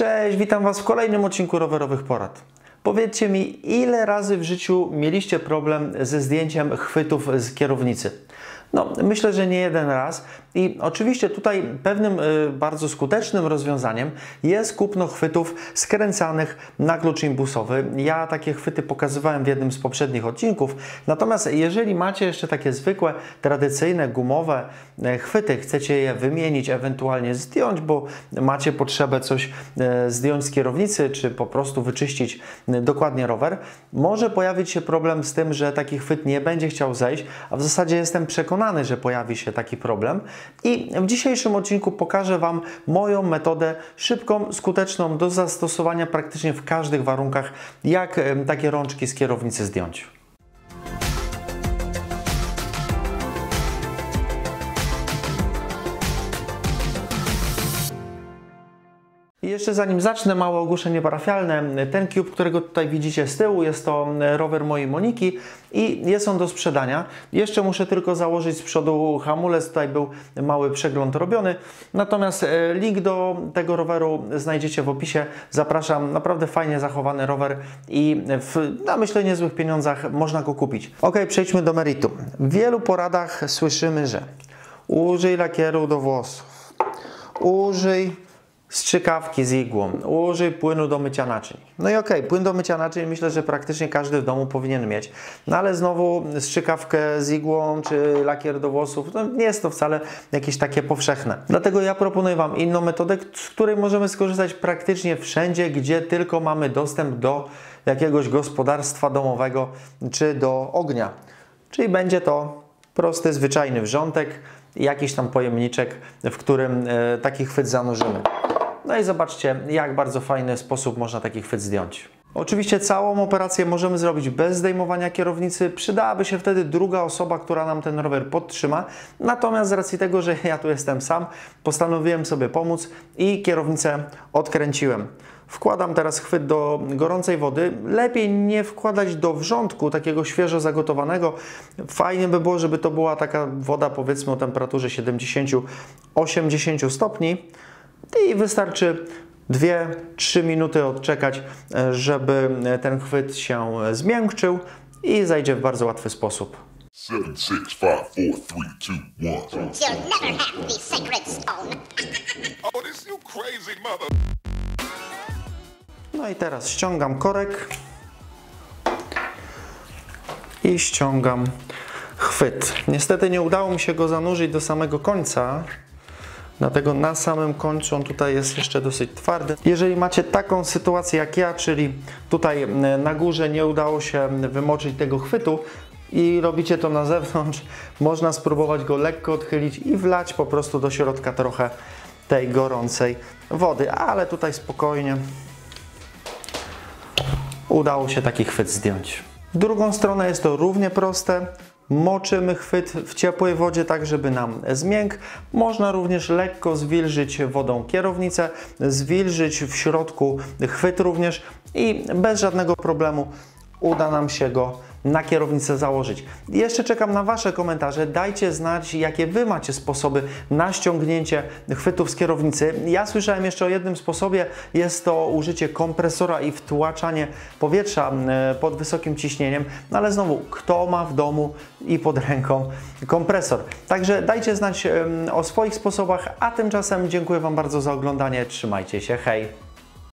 Cześć, witam Was w kolejnym odcinku rowerowych porad. Powiedzcie mi, ile razy w życiu mieliście problem ze zdjęciem chwytów z kierownicy? No, myślę, że nie jeden raz i oczywiście tutaj pewnym bardzo skutecznym rozwiązaniem jest kupno chwytów skręcanych na klucz imbusowy. Ja takie chwyty pokazywałem w jednym z poprzednich odcinków, natomiast jeżeli macie jeszcze takie zwykłe, tradycyjne, gumowe chwyty, chcecie je wymienić, ewentualnie zdjąć, bo macie potrzebę coś zdjąć z kierownicy, czy po prostu wyczyścić dokładnie rower, może pojawić się problem z tym, że taki chwyt nie będzie chciał zejść, a w zasadzie jestem przekonany, że pojawi się taki problem i w dzisiejszym odcinku pokażę Wam moją metodę szybką, skuteczną do zastosowania praktycznie w każdych warunkach, jak takie rączki z kierownicy zdjąć. I jeszcze zanim zacznę, małe ogłoszenie parafialne. Ten Cube, którego tutaj widzicie z tyłu, jest to rower mojej Moniki i jest on do sprzedania. Jeszcze muszę tylko założyć z przodu hamulec, tutaj był mały przegląd robiony. Natomiast link do tego roweru znajdziecie w opisie. Zapraszam, naprawdę fajnie zachowany rower i na myślę niezłych pieniądzach można go kupić. Ok, przejdźmy do meritum. W wielu poradach słyszymy, że użyj lakieru do włosów, użyj strzykawki z igłą, użyj płynu do mycia naczyń. No i okej, płyn do mycia naczyń myślę, że praktycznie każdy w domu powinien mieć. No ale znowu strzykawkę z igłą czy lakier do włosów, no nie jest to wcale jakieś takie powszechne. Dlatego ja proponuję Wam inną metodę, z której możemy skorzystać praktycznie wszędzie, gdzie tylko mamy dostęp do jakiegoś gospodarstwa domowego czy do ognia. Czyli będzie to prosty, zwyczajny wrzątek, jakiś tam pojemniczek, w którym taki chwyt zanurzymy. No i zobaczcie, jak bardzo fajny sposób można taki chwyt zdjąć. Oczywiście całą operację możemy zrobić bez zdejmowania kierownicy. Przydałaby się wtedy druga osoba, która nam ten rower podtrzyma. Natomiast z racji tego, że ja tu jestem sam, postanowiłem sobie pomóc i kierownicę odkręciłem. Wkładam teraz chwyt do gorącej wody. Lepiej nie wkładać do wrzątku takiego świeżo zagotowanego. Fajnie by było, żeby to była taka woda, powiedzmy o temperaturze 70-80 stopni. I wystarczy 2-3 minuty odczekać, żeby ten chwyt się zmiękczył i zajdzie w bardzo łatwy sposób. 7, 6, 5, 4, 3, 2, 1. You'll never have the sacred stone. Oh, this you crazy mother. No i teraz ściągam korek i ściągam chwyt. Niestety nie udało mi się go zanurzyć do samego końca, dlatego na samym końcu on tutaj jest jeszcze dosyć twardy. Jeżeli macie taką sytuację jak ja, czyli tutaj na górze nie udało się wymoczyć tego chwytu i robicie to na zewnątrz, można spróbować go lekko odchylić i wlać po prostu do środka trochę tej gorącej wody, ale tutaj spokojnie udało się taki chwyt zdjąć. W drugą stronę jest to równie proste. Moczymy chwyt w ciepłej wodzie, tak żeby nam zmiękł. Można również lekko zwilżyć wodą kierownicę, zwilżyć w środku chwyt również i bez żadnego problemu uda nam się go na kierownicę założyć. Jeszcze czekam na Wasze komentarze. Dajcie znać, jakie Wy macie sposoby na ściągnięcie chwytów z kierownicy. Ja słyszałem jeszcze o jednym sposobie. Jest to użycie kompresora i wtłaczanie powietrza pod wysokim ciśnieniem. No ale znowu, kto ma w domu i pod ręką kompresor? Także dajcie znać o swoich sposobach, a tymczasem dziękuję Wam bardzo za oglądanie. Trzymajcie się, hej!